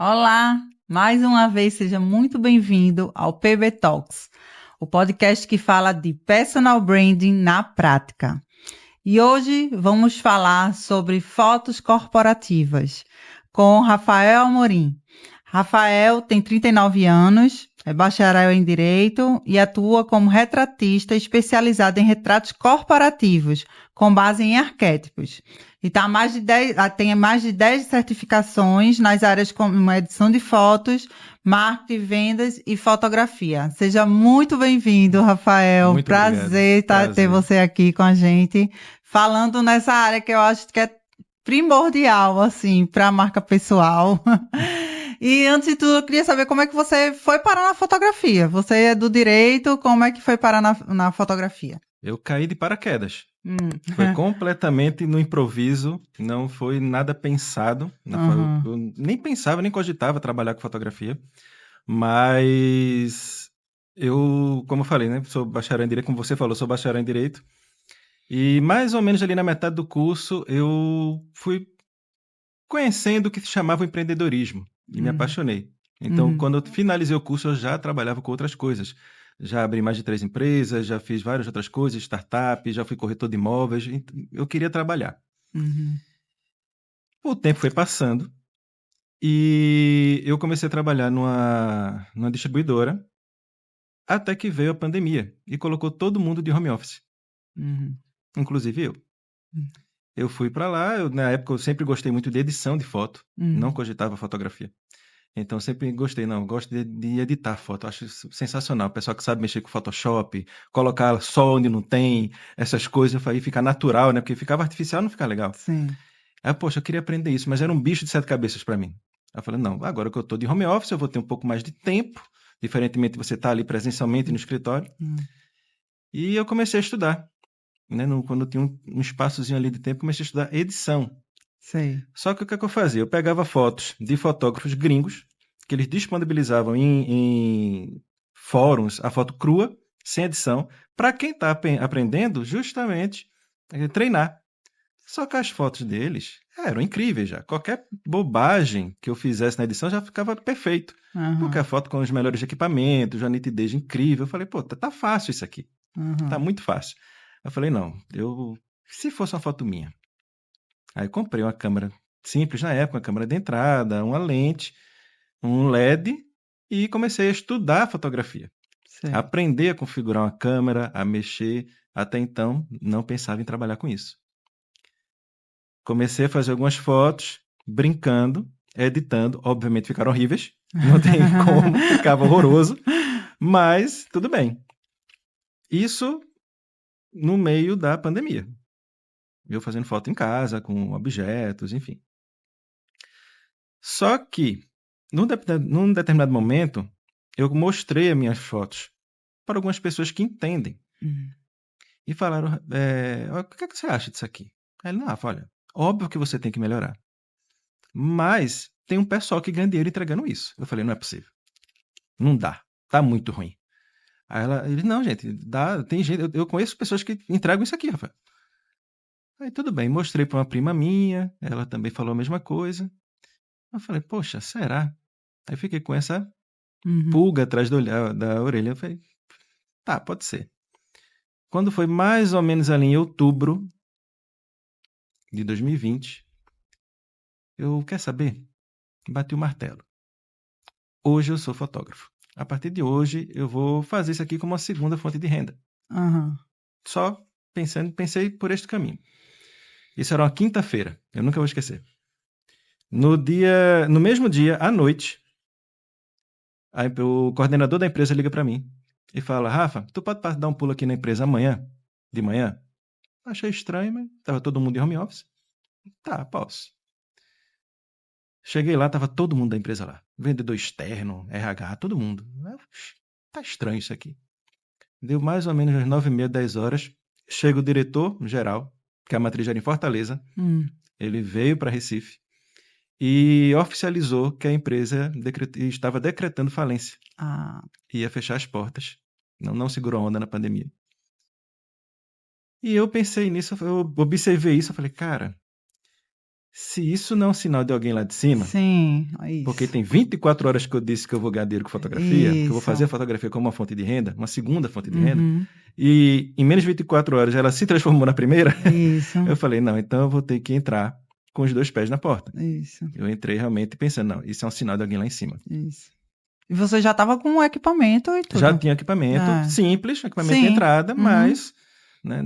Olá, mais uma vez seja muito bem-vindo ao PB Talks, o podcast que fala de personal branding na prática. E hoje vamos falar sobre fotos corporativas com Rafael Amorim. Rafael tem 39 anos, é bacharel em Direito e atua como retratista especializado em retratos corporativos, com base em arquétipos. E tem mais de 10 certificações nas áreas como edição de fotos, marketing, vendas e fotografia. Seja muito bem-vindo, Rafael. Muito obrigado. Prazer ter Prazer. você aqui com a gente, falando nessa área que eu acho que é primordial, assim, para a marca pessoal. E antes de tudo, eu queria saber como é que você foi parar na fotografia. Você é do direito, como é que foi parar na fotografia? Eu caí de paraquedas. Hum. Foi completamente no improviso, não foi nada pensado. Uhum. Eu nem pensava, nem cogitava trabalhar com fotografia, mas eu, como eu falei, né, sou bacharel em Direito, como você falou, sou bacharel em Direito, e mais ou menos ali na metade do curso eu fui conhecendo o que se chamava o empreendedorismo e me Uhum. apaixonei. Então, Uhum. quando eu finalizei o curso, eu já trabalhava com outras coisas. Já abri mais de 3 empresas, já fiz várias outras coisas, startups, já fui corretor de imóveis. Eu queria trabalhar. Uhum. O tempo foi passando e eu comecei a trabalhar numa distribuidora até que veio a pandemia e colocou todo mundo de home office, Uhum. inclusive eu. Eu fui para lá, na época eu sempre gostei muito de edição de foto, não Uhum. cogitava fotografia. Então sempre gostei, não, gosto de editar foto, acho isso sensacional. O pessoal que sabe mexer com Photoshop, colocar só onde não tem, essas coisas, aí fica natural, né? Porque ficava artificial, não fica legal. Sim. Aí, poxa, eu queria aprender isso, mas era um bicho de sete cabeças para mim. Aí eu falei, não, agora que eu tô de home office, eu vou ter um pouco mais de tempo, diferentemente de você estar ali presencialmente no escritório. Uhum. E eu comecei a estudar, né? Quando eu tinha um espaçozinho ali de tempo, comecei a estudar edição. Sei. Só que o que é que eu fazia? Eu pegava fotos de fotógrafos gringos, que eles disponibilizavam em fóruns a foto crua, sem edição, para quem está aprendendo justamente treinar. Só que as fotos deles eram incríveis já. Qualquer bobagem que eu fizesse na edição já ficava perfeito. Porque Uhum. a foto com os melhores equipamentos, a nitidez incrível. Eu falei, pô, tá fácil isso aqui. Tá Uhum. muito fácil. Eu falei, não, se fosse uma foto minha, aí eu comprei uma câmera simples na época, uma câmera de entrada, uma lente, um LED e comecei a estudar fotografia. Sei. Aprender a configurar uma câmera, a mexer. Até então, não pensava em trabalhar com isso. Comecei a fazer algumas fotos, brincando, editando. Obviamente ficaram horríveis, não tem como, ficava horroroso, mas tudo bem. Isso no meio da pandemia. Eu fazendo foto em casa, com objetos, enfim. Só que, num determinado momento, eu mostrei as minhas fotos para algumas pessoas que entendem Uhum. e falaram: o que é que você acha disso aqui? Aí ele, olha, óbvio que você tem que melhorar, mas tem um pessoal que ganha dinheiro entregando isso. Eu falei: não é possível, não dá, tá muito ruim. Ele, não, gente, dá, tem gente, eu conheço pessoas que entregam isso aqui, Rafael. Aí tudo bem, mostrei para uma prima minha, ela também falou a mesma coisa. Eu falei: poxa, será? Aí fiquei com essa Uhum. pulga atrás da orelha. Eu falei, tá, pode ser. Quando foi mais ou menos ali em outubro de 2020, eu, quer saber? Bati o martelo. Hoje eu sou fotógrafo. A partir de hoje, eu vou fazer isso aqui como uma segunda fonte de renda. Uhum. Só pensei por este caminho. Isso era uma quinta-feira, eu nunca vou esquecer. No mesmo dia, à noite, o coordenador da empresa liga para mim e fala: Rafa, tu pode dar um pulo aqui na empresa amanhã, de manhã? Achei estranho, mas estava todo mundo em home office. Tá, posso. Cheguei lá, tava todo mundo da empresa lá. Vendedor externo, RH, todo mundo. Tá estranho isso aqui. Deu mais ou menos às 9h30, 10 horas. Chega o diretor geral, que a matriz era em Fortaleza. Uhum. Ele veio para Recife e oficializou que a empresa estava decretando falência. Ah. Ia fechar as portas. Não segurou a onda na pandemia. E eu pensei nisso, eu observei isso, eu falei, cara, Se isso não é um sinal de alguém lá de cima, Sim, porque isso. tem 24 horas que eu disse que eu vou ganhar dinheiro com fotografia, que eu vou Isso. fazer a fotografia como uma fonte de renda, uma segunda fonte de renda, Uhum, e em menos de 24 horas ela se transformou na primeira, isso, eu falei, não, então eu vou ter que entrar com os 2 pés na porta. isso, Eu entrei realmente pensando, não, isso é um sinal de alguém lá em cima. isso. E você já estava com o equipamento e Já tudo? tinha equipamento É. simples, equipamento de Sim. entrada, Uhum. mas né,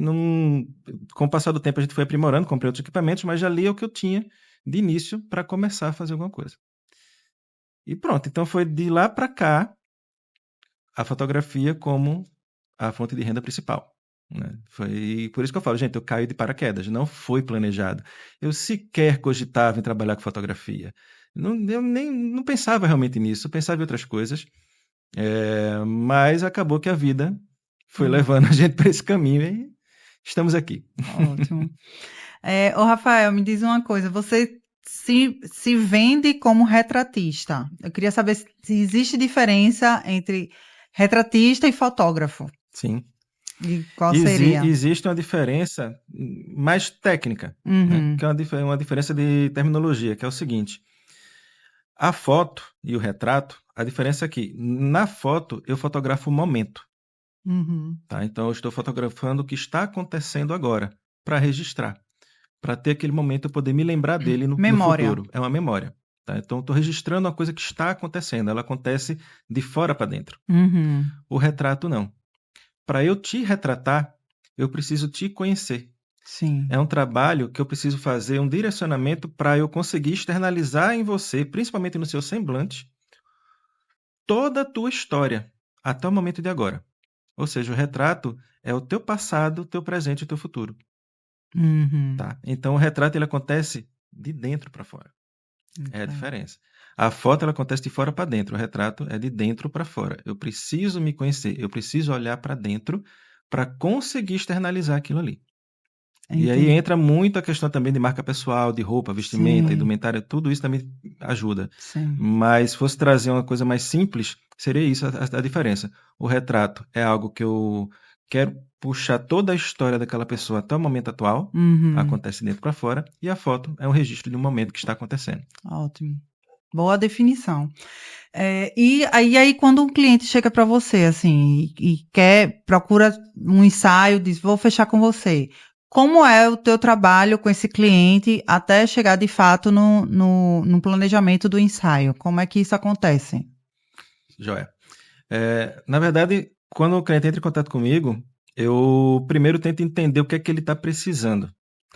com o passar do tempo a gente foi aprimorando, comprei outros equipamentos, mas já ali é o que eu tinha de início para começar a fazer alguma coisa. E pronto, então foi de lá para cá a fotografia como a fonte de renda principal. Né? Foi por isso que eu falo, gente, eu caí de paraquedas, não foi planejado. Eu sequer cogitava em trabalhar com fotografia. Eu nem não pensava realmente nisso, eu pensava em outras coisas. Mas acabou que a vida foi Hum, levando a gente para esse caminho e estamos aqui. ótimo. Ô, Rafael, me diz uma coisa. Você se vende como retratista. Eu queria saber se existe diferença entre retratista e fotógrafo. Sim. E qual seria? Existe uma diferença mais técnica, né? Uhum, Que é uma diferença de terminologia, que é o seguinte: a foto e o retrato, a diferença é que na foto eu fotografo o momento, uhum. tá? Então eu estou fotografando o que está acontecendo agora para registrar, para ter aquele momento eu poder me lembrar dele no Memória. futuro. É uma memória. Tá? Então, eu estou registrando uma coisa que está acontecendo, ela acontece de fora para dentro. Uhum. O retrato, não. Para eu te retratar, eu preciso te conhecer. Sim. É um trabalho que eu preciso fazer um direcionamento para eu conseguir externalizar em você, principalmente no seu semblante, toda a tua história, até o momento de agora. Ou seja, o retrato é o teu passado, o teu presente e o teu futuro. Uhum. Tá? Então, o retrato ele acontece de dentro para fora. É a Ok. diferença. A foto ela acontece de fora para dentro, o retrato é de dentro para fora. Eu preciso me conhecer, eu preciso olhar para dentro para conseguir externalizar aquilo ali. E aí Entendi. entra muito a questão também de marca pessoal, de roupa, vestimenta, Sim, indumentária, tudo isso também ajuda. sim. Mas se fosse trazer uma coisa mais simples, seria isso a diferença. O retrato é algo que eu quero puxar toda a história daquela pessoa até o momento atual, Uhum. acontece dentro para fora, e a foto é um registro de um momento que está acontecendo. Ótimo. Boa definição. E aí, quando um cliente chega para você, assim, procura um ensaio, diz, vou fechar com você. Como é o teu trabalho com esse cliente até chegar de fato no planejamento do ensaio? Como é que isso acontece? Joia. Na verdade, quando o cliente entra em contato comigo, eu primeiro tento entender o que é que ele está precisando.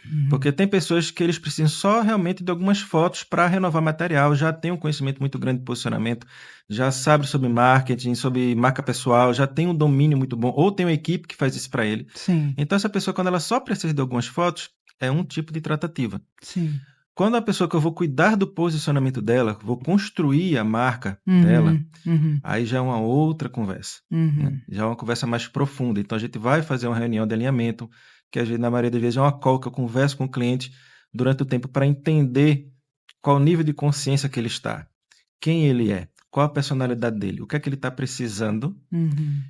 Uhum. Porque tem pessoas que eles precisam só realmente de algumas fotos para renovar material, já tem um conhecimento muito grande de posicionamento, já sabe sobre marketing, sobre marca pessoal, já tem um domínio muito bom, ou tem uma equipe que faz isso para ele. Sim, Então, essa pessoa, quando ela só precisa de algumas fotos, é um tipo de tratativa. sim. Quando a pessoa que eu vou cuidar do posicionamento dela, vou construir a marca dela, Uhum, uhum, aí já é uma outra conversa, né? uhum. Já é uma conversa mais profunda. Então a gente vai fazer uma reunião de alinhamento, que a gente, na maioria das vezes é uma call que eu converso com o cliente durante o tempo para entender qual o nível de consciência que ele está, quem ele é, qual a personalidade dele, o que é que ele está precisando, Uhum.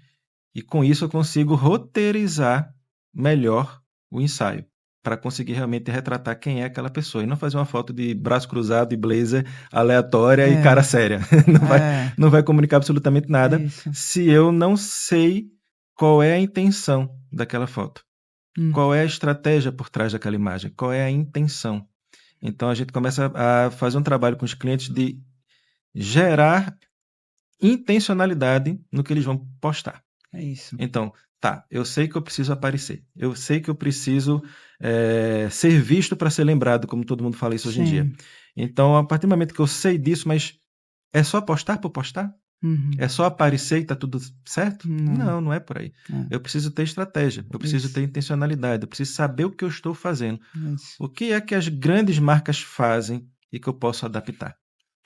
e com isso eu consigo roteirizar melhor o ensaio, para conseguir realmente retratar quem é aquela pessoa e não fazer uma foto de braço cruzado e blazer aleatória e cara É, séria. Não vai, é, não vai comunicar absolutamente é nada isso. se eu não sei qual é a intenção daquela foto. Hum, Qual é a estratégia por trás daquela imagem? Qual é a intenção? Então a gente começa a fazer um trabalho com os clientes de gerar intencionalidade no que eles vão postar. é isso. Então, tá, eu sei que eu preciso aparecer. Eu sei que eu preciso ser visto para ser lembrado, como todo mundo fala isso hoje em dia. Sim. Então, a partir do momento que eu sei disso, mas é só postar por postar? Uhum. É só aparecer e tá tudo certo? Não, Não, não é por aí. Eu é, preciso ter estratégia, eu preciso ter isso, intencionalidade, eu preciso saber o que eu estou fazendo. isso. O que é que as grandes marcas fazem e que eu posso adaptar?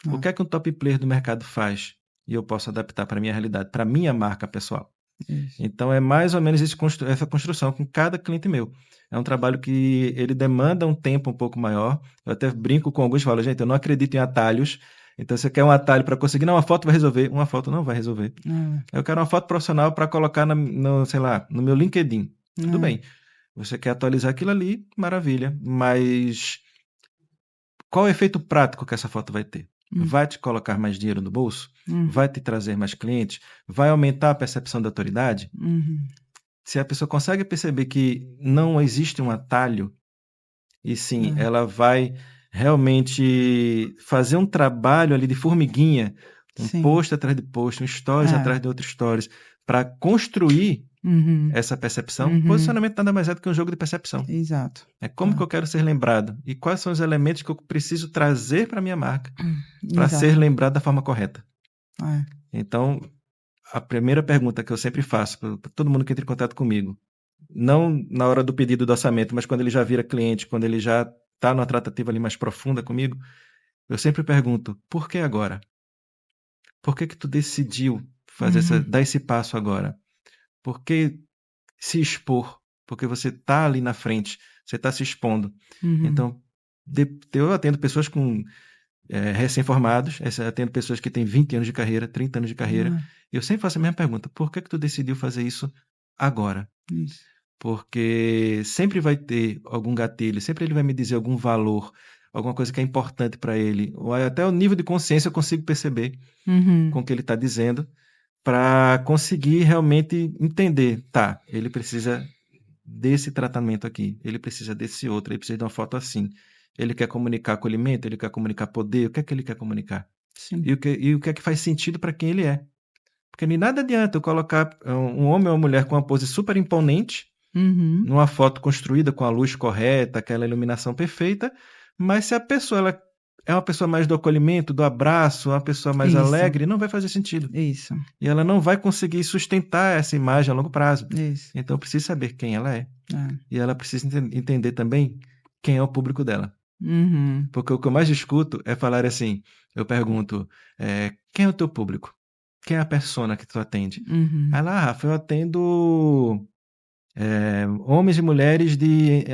O Ah, que é que um top player do mercado faz e eu posso adaptar para a minha realidade, para a minha marca pessoal? isso. Então é mais ou menos essa construção com cada cliente meu. É um trabalho que ele demanda um tempo um pouco maior. Eu até brinco com alguns e falo, gente, eu não acredito em atalhos. Então, se você quer um atalho para conseguir, não, uma foto vai resolver. Uma foto não vai resolver. É, Eu quero uma foto profissional para colocar no, sei lá, no meu LinkedIn. Tudo é, bem. Você quer atualizar aquilo ali, maravilha. Mas Qual o efeito prático que essa foto vai ter? Uhum. Vai te colocar mais dinheiro no bolso? Uhum. Vai te trazer mais clientes? Vai aumentar a percepção da autoridade? Uhum. Se a pessoa consegue perceber que não existe um atalho, e sim, ela vai realmente fazer um trabalho ali de formiguinha, um Sim. post atrás de post, um stories atrás de outros stories, para construir essa percepção. Posicionamento nada mais é do que um jogo de percepção. Exato. É como que eu quero ser lembrado e quais são os elementos que eu preciso trazer para minha marca para ser lembrado da forma correta. Então, a primeira pergunta que eu sempre faço para todo mundo que entra em contato comigo, não na hora do pedido do orçamento, mas quando ele já vira cliente, quando ele já está numa tratativa ali mais profunda comigo, eu sempre pergunto: por que agora? Por que tu decidiu dar esse passo agora? Por que se expor? Porque você está ali na frente, você está se expondo. Então, eu atendo pessoas com recém-formados, eu atendo pessoas que têm 20 anos de carreira, 30 anos de carreira, e eu sempre faço a mesma pergunta: por que tu decidiu fazer isso agora? Isso. Porque sempre vai ter algum gatilho, sempre ele vai me dizer algum valor, alguma coisa que é importante para ele, ou até o nível de consciência eu consigo perceber com o que ele está dizendo, para conseguir realmente entender, tá, ele precisa desse tratamento aqui, ele precisa desse outro, ele precisa de uma foto assim, ele quer comunicar acolhimento, ele quer comunicar poder, o que é que ele quer comunicar? Sim. E o que é que faz sentido para quem ele é? Porque nem nada adianta eu colocar um homem ou uma mulher com uma pose super imponente, numa foto construída com a luz correta, aquela iluminação perfeita, mas se a pessoa ela é uma pessoa mais do acolhimento, do abraço, uma pessoa mais alegre, não vai fazer sentido. Isso. E ela não vai conseguir sustentar essa imagem a longo prazo. Isso. Então, eu preciso saber quem ela é. E ela precisa entender também quem é o público dela. Porque o que eu mais escuto é falar assim, eu pergunto, quem é o teu público? Quem é a persona que tu atende? Aí lá, Rafa, eu atendo homens e mulheres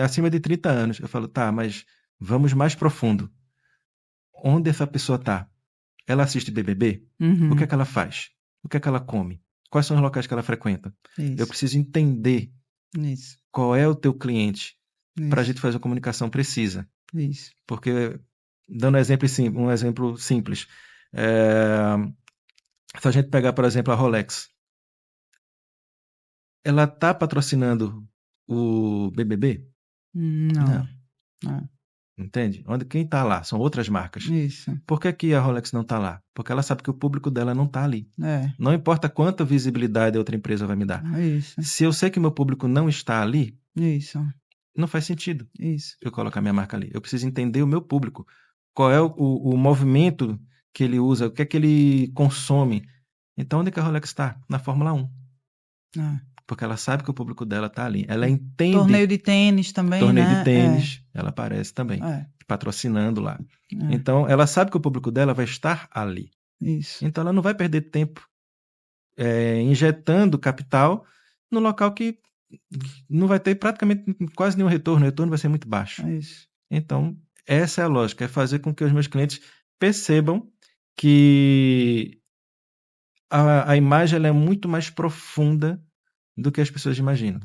acima de 30 anos. Eu falo, tá, mas vamos mais profundo. Onde essa pessoa está? Ela assiste BBB? O que é que ela faz? O que é que ela come? Quais são os locais que ela frequenta? Eu preciso entender qual é o teu cliente para a gente fazer a comunicação precisa. Porque, dando um exemplo simples, se a gente pegar, por exemplo, a Rolex, ela está patrocinando o BBB? Não. Entende? Quem está lá? São outras marcas. Isso. Por que a Rolex não está lá? Porque ela sabe que o público dela não está ali. É. Não importa quanta visibilidade a outra empresa vai me dar. Isso. Se eu sei que meu público não está ali, Isso. não faz sentido Isso. eu colocar minha marca ali. Eu preciso entender o meu público. Qual é o movimento que ele usa, o que é que ele consome. Então, onde é que a Rolex está? Na Fórmula 1. Porque ela sabe que o público dela está ali. Ela entende. Torneio de tênis também, Torneio né? de tênis, ela aparece também, patrocinando lá. Então, ela sabe que o público dela vai estar ali. Isso. Então, ela não vai perder tempo injetando capital no local que não vai ter praticamente quase nenhum retorno. O retorno vai ser muito baixo. Isso. Então, essa é a lógica, é fazer com que os meus clientes percebam que a imagem ela é muito mais profunda do que as pessoas imaginam.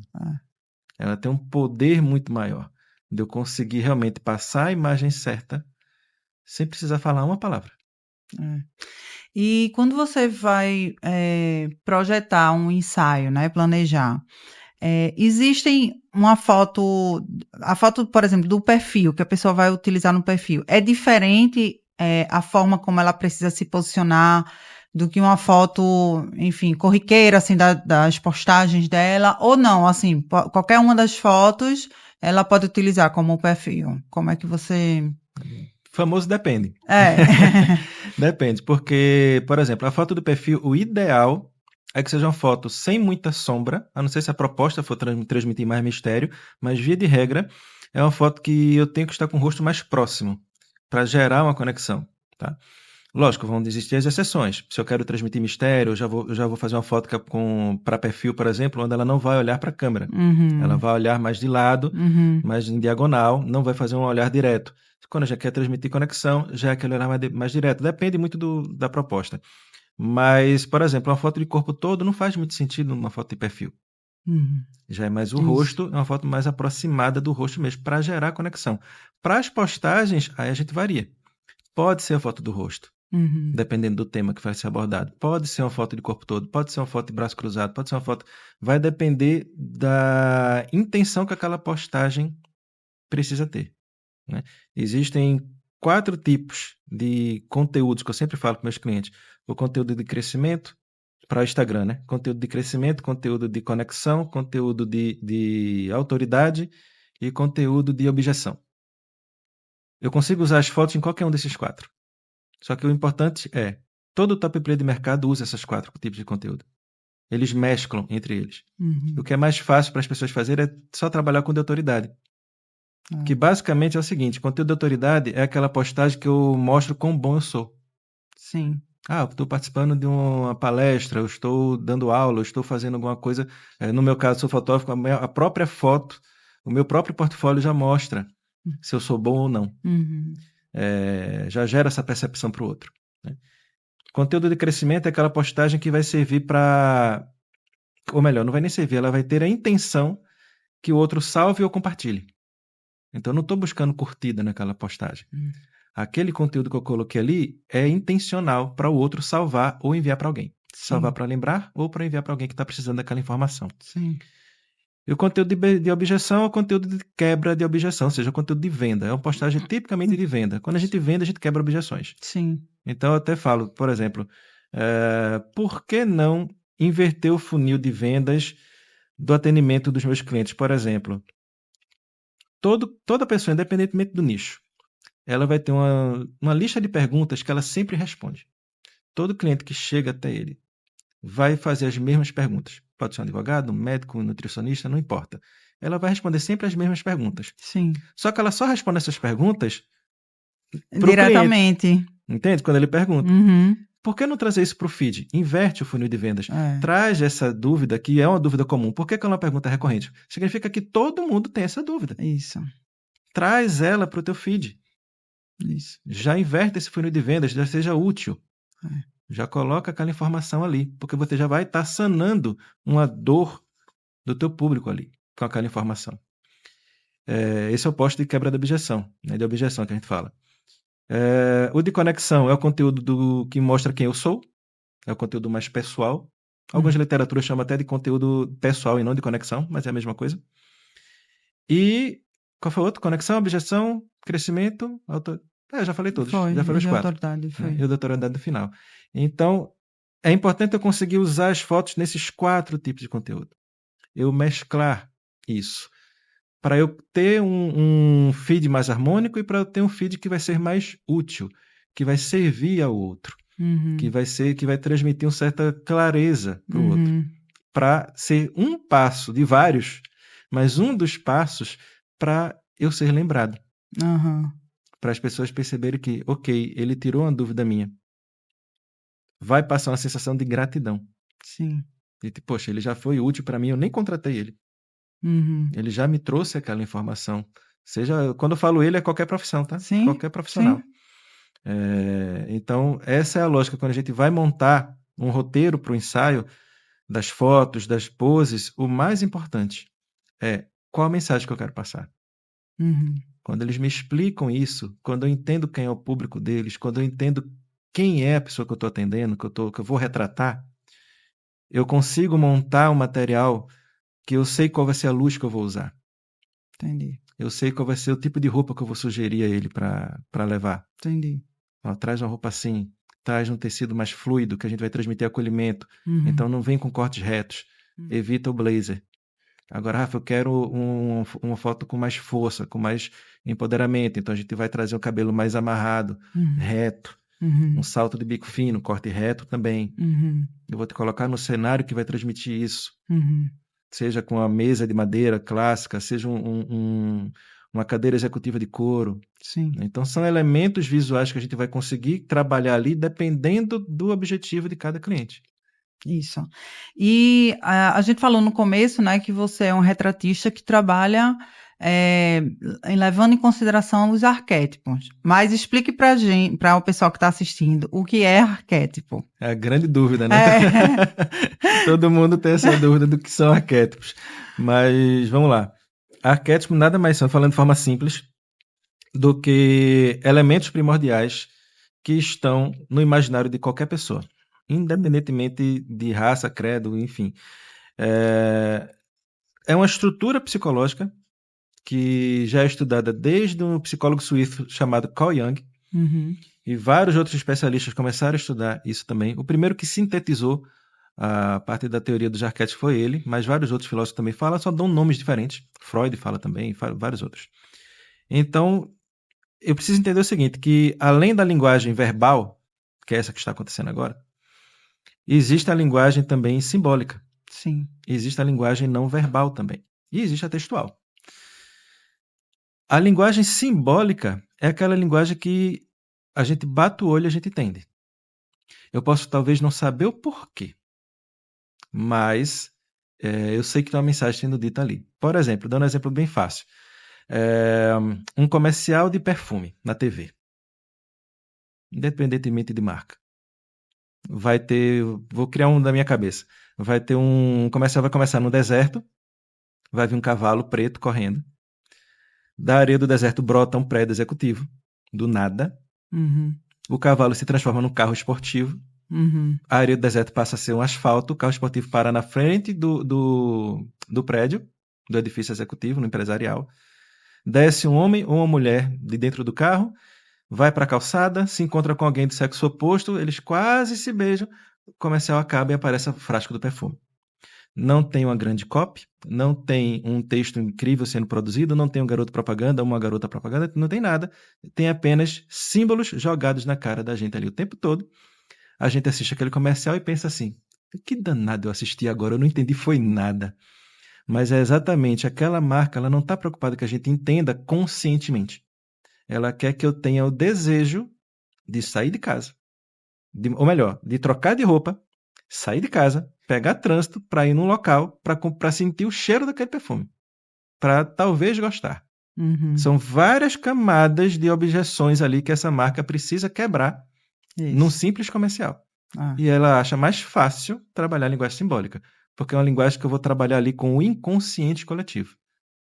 Ela tem um poder muito maior de eu conseguir realmente passar a imagem certa sem precisar falar uma palavra. E quando você vai projetar um ensaio, né, planejar, existem a foto, por exemplo, do perfil, que a pessoa vai utilizar no perfil, é diferente a forma como ela precisa se posicionar do que uma foto, enfim, corriqueira, assim, das postagens dela, ou não, assim, qualquer uma das fotos ela pode utilizar como perfil. Como é que você... Famoso depende. Depende, porque, por exemplo, a foto do perfil, o ideal é que seja uma foto sem muita sombra, a não ser se a proposta for transmitir mais mistério, mas via de regra, é uma foto que eu tenho que estar com o rosto mais próximo, para gerar uma conexão, tá? Lógico, vão existir as exceções. Se eu quero transmitir mistério, eu já vou fazer uma foto para perfil, por exemplo, onde ela não vai olhar para a câmera. Ela vai olhar mais de lado, mais em diagonal, não vai fazer um olhar direto. Quando já quer transmitir conexão, já é aquele olhar mais direto. Depende muito da proposta. Mas, por exemplo, uma foto de corpo todo não faz muito sentido numa foto de perfil. Uhum. Já é mais o Isso. rosto, é uma foto mais aproximada do rosto mesmo, para gerar conexão. Para as postagens, aí a gente varia. Pode ser a foto do rosto, Uhum. dependendo do tema que vai ser abordado. Pode ser uma foto de corpo todo, pode ser uma foto de braço cruzado, pode ser uma foto. Vai depender da intenção que aquela postagem precisa ter, né? Existem 4 tipos de conteúdos que eu sempre falo para meus clientes: o conteúdo de crescimento para o Instagram, né? Conteúdo de crescimento, conteúdo de conexão, conteúdo de autoridade e conteúdo de objeção. Eu consigo usar as fotos em qualquer um desses 4. Só que o importante é, todo top player de mercado usa esses 4 tipos de conteúdo. Eles mesclam entre eles. Uhum. O que é mais fácil para as pessoas fazerem é só trabalhar com de autoridade. Que basicamente é o seguinte: conteúdo de autoridade é aquela postagem que eu mostro quão bom eu sou. Sim. Eu estou participando de uma palestra, eu estou dando aula, eu estou fazendo alguma coisa. No meu caso, sou fotógrafo, a própria foto, o meu próprio portfólio já mostra se eu sou bom ou não. Uhum. Já gera essa percepção para o outro, né? Conteúdo de crescimento é aquela postagem que vai servir para. Ou melhor, não vai nem servir, ela vai ter a intenção que o outro salve ou compartilhe. Então, eu não estou buscando curtida naquela postagem. Aquele conteúdo que eu coloquei ali é intencional para o outro salvar ou enviar para alguém. Salvar Sim. para lembrar ou para enviar para alguém que está precisando daquela informação. Sim. E o conteúdo de objeção é o conteúdo de quebra de objeção, ou seja, o conteúdo de venda. É uma postagem tipicamente de venda. Quando a gente vende, a gente quebra objeções. Sim. Então, eu até falo, por exemplo, por que não inverter o funil de vendas do atendimento dos meus clientes? Por exemplo, toda pessoa, independentemente do nicho, ela vai ter uma lista de perguntas que ela sempre responde. Todo cliente que chega até ele vai fazer as mesmas perguntas. Pode ser um advogado, um médico, um nutricionista, não importa. Ela vai responder sempre as mesmas perguntas. Sim. Só que ela só responde essas perguntas para o cliente. Diretamente. Entende? Quando ele pergunta. Uhum. Por que não trazer isso para o feed? Inverte o funil de vendas. É. Traz essa dúvida, que é uma dúvida comum. Por que é uma pergunta recorrente? Significa que todo mundo tem essa dúvida. Isso. Traz ela para o teu feed. Isso. Já inverte esse funil de vendas, já seja útil. É. Já coloca aquela informação ali, porque você já vai estar sanando uma dor do teu público ali, com aquela informação. Esse é o post de quebra de objeção, né, de objeção que a gente fala. O de conexão é o conteúdo que mostra quem eu sou, é o conteúdo mais pessoal. Algumas literaturas chamam até de conteúdo pessoal e não de conexão, mas é a mesma coisa. E qual foi o outro? Conexão, objeção, crescimento, já falei todos, Foi. já falei E os de 4. autoridade, Né? foi. E o da autoridade do final. Então, é importante eu conseguir usar as fotos nesses 4 tipos de conteúdo. Eu mesclar isso. Para eu ter um feed mais harmônico e para eu ter um feed que vai ser mais útil, que vai servir ao outro, que vai transmitir uma certa clareza para o outro. Para ser um passo de vários, mas um dos passos para eu ser lembrado. Para as pessoas perceberem que, ok, ele tirou uma dúvida minha. Vai passar uma sensação de gratidão. Sim. E, poxa, ele já foi útil para mim, eu nem contratei ele. Ele já me trouxe aquela informação. Seja, quando eu falo ele, é qualquer profissão, tá? Sim. Qualquer profissional. Sim. Então, essa é a lógica. Quando a gente vai montar um roteiro para o ensaio, das fotos, das poses, o mais importante é qual a mensagem que eu quero passar. Quando eles me explicam isso, quando eu entendo quem é o público deles, quando eu entendo quem é a pessoa que eu estou atendendo, que eu vou retratar, eu consigo montar um material que eu sei qual vai ser a luz que eu vou usar. Entendi. Eu sei qual vai ser o tipo de roupa que eu vou sugerir a ele para levar. Entendi. Traz uma roupa assim, traz um tecido mais fluido, que a gente vai transmitir acolhimento. Então não vem com cortes retos. Evita o blazer. Agora, Rafa, eu quero uma foto com mais força, com mais empoderamento. Então a gente vai trazer o cabelo mais amarrado, reto. Um salto de bico fino, corte reto também. Eu vou te colocar no cenário que vai transmitir isso. Seja com a mesa de madeira clássica, seja uma cadeira executiva de couro. Sim. Então são elementos visuais que a gente vai conseguir trabalhar ali dependendo do objetivo de cada cliente. Isso. E a gente falou no começo, né, que você é um retratista que trabalha levando em consideração os arquétipos. Mas explique para gente, para o pessoal que está assistindo, o que é arquétipo. É a grande dúvida, né? É. Todo mundo tem essa dúvida do que são arquétipos. Mas vamos lá. Arquétipos nada mais são, falando de forma simples, do que elementos primordiais que estão no imaginário de qualquer pessoa, independentemente de raça, credo, enfim. É uma estrutura psicológica que já é estudada desde um psicólogo suíço chamado Carl Jung, Uhum. e vários outros especialistas começaram a estudar isso também. O primeiro que sintetizou a parte da teoria dos arquétipos foi ele, mas vários outros filósofos também falam, só dão nomes diferentes. Freud fala também, vários outros. Então, eu preciso entender o seguinte, que além da linguagem verbal, que é essa que está acontecendo agora, existe a linguagem também simbólica. Sim. Existe a linguagem não verbal também. E existe a textual. A linguagem simbólica é aquela linguagem que a gente bate o olho e a gente entende. Eu posso talvez não saber o porquê, mas eu sei que tem uma mensagem sendo dita ali. Por exemplo, dando um exemplo bem fácil. Um comercial de perfume na TV, independentemente de marca. Vai ter, vou criar um da minha cabeça. Vai ter um comercial, vai começar no deserto, vai vir um cavalo preto correndo. Da areia do deserto brota um prédio executivo, do nada. Uhum. O cavalo se transforma num carro esportivo. Uhum. A areia do deserto passa a ser um asfalto. O carro esportivo para na frente do prédio, do edifício executivo, no empresarial. Desce um homem ou uma mulher de dentro do carro, vai para a calçada, se encontra com alguém do sexo oposto, eles quase se beijam, o comercial acaba e aparece o frasco do perfume. Não tem uma grande copy, não tem um texto incrível sendo produzido, não tem um garoto propaganda, uma garota propaganda, não tem nada. Tem apenas símbolos jogados na cara da gente ali o tempo todo. A gente assiste aquele comercial e pensa assim, que danado eu assisti agora, eu não entendi foi nada. Mas é exatamente aquela marca, ela não está preocupada que a gente entenda conscientemente. Ela quer que eu tenha o desejo de sair de casa. Ou melhor, de trocar de roupa, sair de casa, pegar trânsito para ir num local para sentir o cheiro daquele perfume. Para talvez gostar. Uhum. São várias camadas de objeções ali que essa marca precisa quebrar num Isso. simples comercial. Ah. E ela acha mais fácil trabalhar a linguagem simbólica, porque é uma linguagem que eu vou trabalhar ali com o inconsciente coletivo.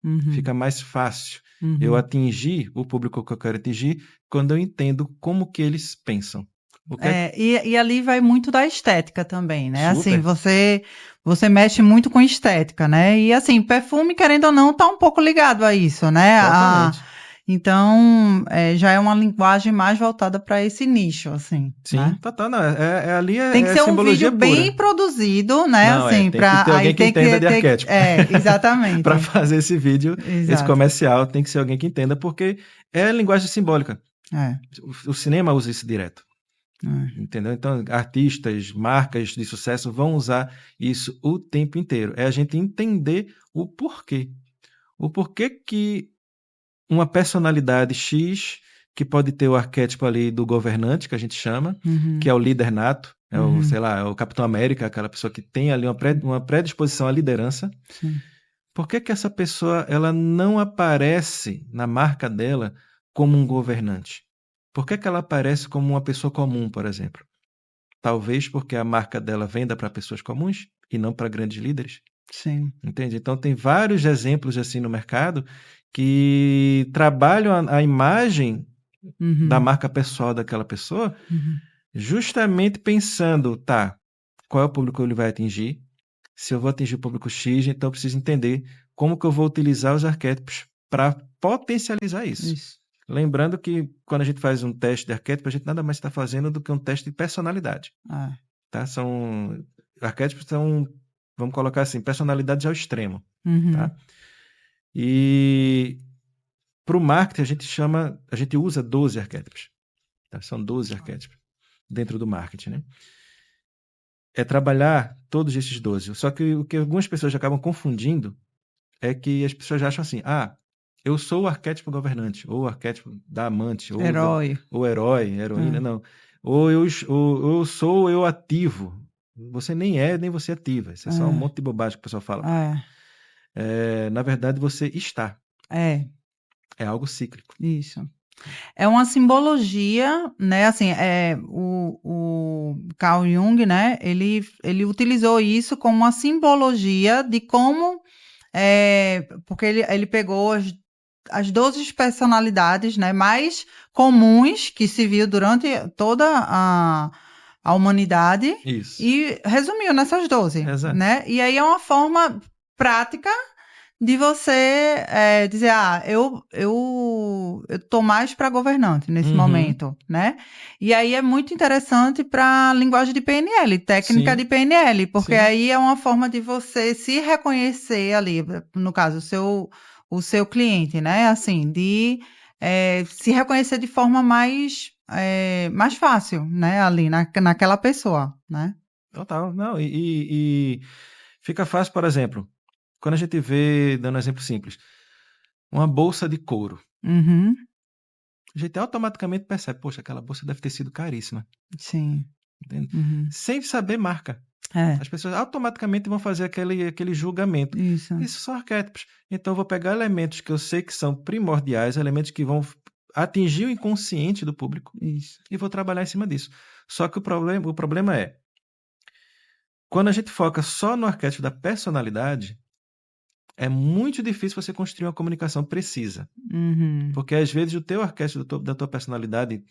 Uhum. Fica mais fácil Uhum. eu atingir o público que eu quero atingir quando eu entendo como que eles pensam. O que E ali vai muito da estética também, né? Assim, Super. você mexe muito com estética, né? E assim, perfume, querendo ou não, tá um pouco ligado a isso, né? Totalmente. Então, já é uma linguagem mais voltada para esse nicho, assim, Sim, né? total. Não, ali Tem que é ser um vídeo simbologia bem pura. produzido, né? Não, Assim, tem que ter aí alguém que tem entenda que de arquétipo. Para exatamente. fazer esse vídeo, esse Exato. comercial, tem que ser alguém que entenda, porque é linguagem simbólica. É. O cinema usa isso direto. É. Entendeu? Então, artistas, marcas de sucesso vão usar isso o tempo inteiro. É a gente entender o porquê. O porquê que uma personalidade X, que pode ter o arquétipo ali do governante, que a gente chama, Uhum. que é o líder nato, é o, Uhum. sei lá, é o Capitão América, aquela pessoa que tem ali uma predisposição à liderança. Sim. Por que que essa pessoa ela não aparece na marca dela como um governante? Por que que ela aparece como uma pessoa comum, por exemplo? Talvez porque a marca dela venda para pessoas comuns e não para grandes líderes. Sim. Entende? Então tem vários exemplos assim no mercado que trabalham a imagem da Uhum. marca pessoal daquela pessoa Uhum. justamente pensando, tá, qual é o público que ele vai atingir? Se eu vou atingir o público X, então eu preciso entender como que eu vou utilizar os arquétipos para potencializar isso. Isso. Lembrando que quando a gente faz um teste de arquétipo, a gente nada mais está fazendo do que um teste de personalidade. É. Tá? Arquétipos são, vamos colocar assim, personalidades ao extremo. Uhum. Tá? E para o marketing a gente usa 12 arquétipos. Tá? São 12 arquétipos dentro do marketing. Né? É trabalhar todos esses 12. Só que o que algumas pessoas acabam confundindo é que as pessoas acham assim, eu sou o arquétipo governante, ou o arquétipo da amante, Herói. ou herói, heroína, não. Ou eu sou eu ativo. Você nem é, nem você ativa. Isso é só um monte de bobagem que o pessoal fala por aí. É. Na verdade, você está. É, É algo cíclico. isso. É uma simbologia, né? Assim, o Carl Jung, né? Ele utilizou isso como uma simbologia de como, porque ele pegou as 12 personalidades, né, mais comuns que se viu durante toda a humanidade Isso. e resumiu nessas 12, Exato. né? E aí é uma forma prática de você dizer, eu tô mais para governante nesse Uhum. momento, né? E aí é muito interessante para linguagem de PNL, técnica de Sim, PNL, porque sim. aí é uma forma de você se reconhecer ali, no caso, o seu cliente, né? Assim, de se reconhecer de forma mais fácil, né? Ali naquela pessoa, né? Total. Não, e fica fácil, por exemplo, quando a gente vê, dando um exemplo simples, uma bolsa de couro. Uhum, A gente automaticamente percebe, poxa, aquela bolsa deve ter sido caríssima, sim. entende? Uhum. Sem saber marca. É, As pessoas automaticamente vão fazer aquele julgamento. isso, Isso são arquétipos. Então, eu vou pegar elementos que eu sei que são primordiais, elementos que vão atingir o inconsciente do público isso. e vou trabalhar em cima disso. Só que o problema é, quando a gente foca só no arquétipo da personalidade, é muito difícil você construir uma comunicação precisa. Uhum. Porque às vezes o teu arquétipo da tua personalidade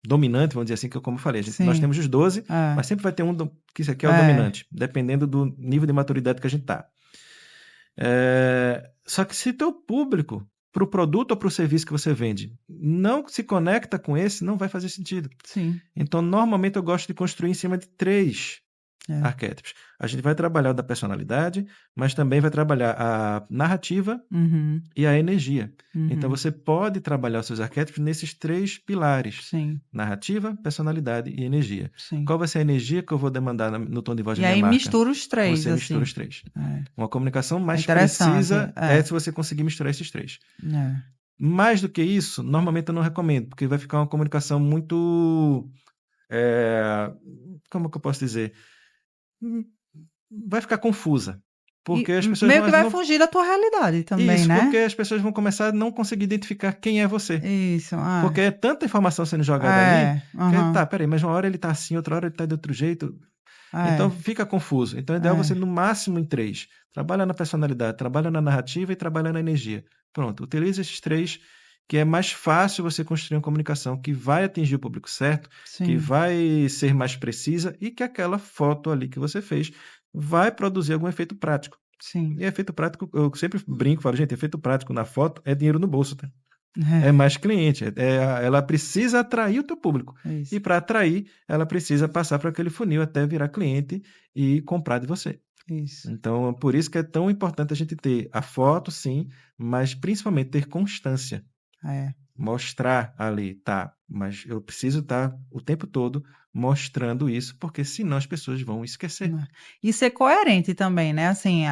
dominante, vamos dizer assim, que como eu falei, nós Sim. temos os 12, É. mas sempre vai ter um que isso aqui é o É. dominante, dependendo do nível de maturidade que a gente está. Só que se teu público, para o produto ou para o serviço que você vende, não se conecta com esse, não vai fazer sentido. Sim. Então, normalmente eu gosto de construir em cima de 3 É. arquétipos. A gente vai trabalhar o da personalidade, mas também vai trabalhar a narrativa Uhum. e a energia. Então, Uhum. você pode trabalhar os seus arquétipos nesses 3 pilares: Sim. narrativa, personalidade e energia. Sim. Qual vai ser a energia que eu vou demandar no tom de voz E da minha aí marca? mistura os três, Você mistura assim. os 3. É. Uma comunicação É mais interessante. precisa é se você conseguir misturar esses 3. É. Mais do que isso, normalmente eu não recomendo, porque vai ficar uma comunicação muito. eh, Como que eu posso dizer? Hum, Vai ficar confusa. Porque E as pessoas meio que vai vão. fugir da tua realidade também, Isso, porque né? as pessoas vão começar a não conseguir identificar quem é você. Isso. Porque Ah. é tanta informação sendo jogada ali, É. que Aham. tá, peraí, mas uma hora ele tá assim, outra hora ele tá de outro jeito. Então É. fica confuso. Então é ideal você, É. no máximo, em 3. Trabalha na personalidade, trabalha na narrativa e trabalha na energia. Pronto, utilize esses 3, que é mais fácil você construir uma comunicação que vai atingir o público certo, que Sim. vai ser mais precisa e que aquela foto ali que você fez vai produzir algum efeito prático. Sim. E efeito prático, eu sempre brinco, falo, gente, efeito prático na foto é dinheiro no bolso, tá? É É. mais cliente, ela precisa atrair o teu público. E Isso. para atrair, ela precisa passar por aquele funil até virar cliente e comprar de você. Isso. Então, por isso que é tão importante a gente ter a foto, sim, mas principalmente ter constância. É. Mostrar ali, tá, mas eu preciso estar o tempo todo mostrando isso, porque senão as pessoas vão esquecer. Né. E ser coerente também, né, assim,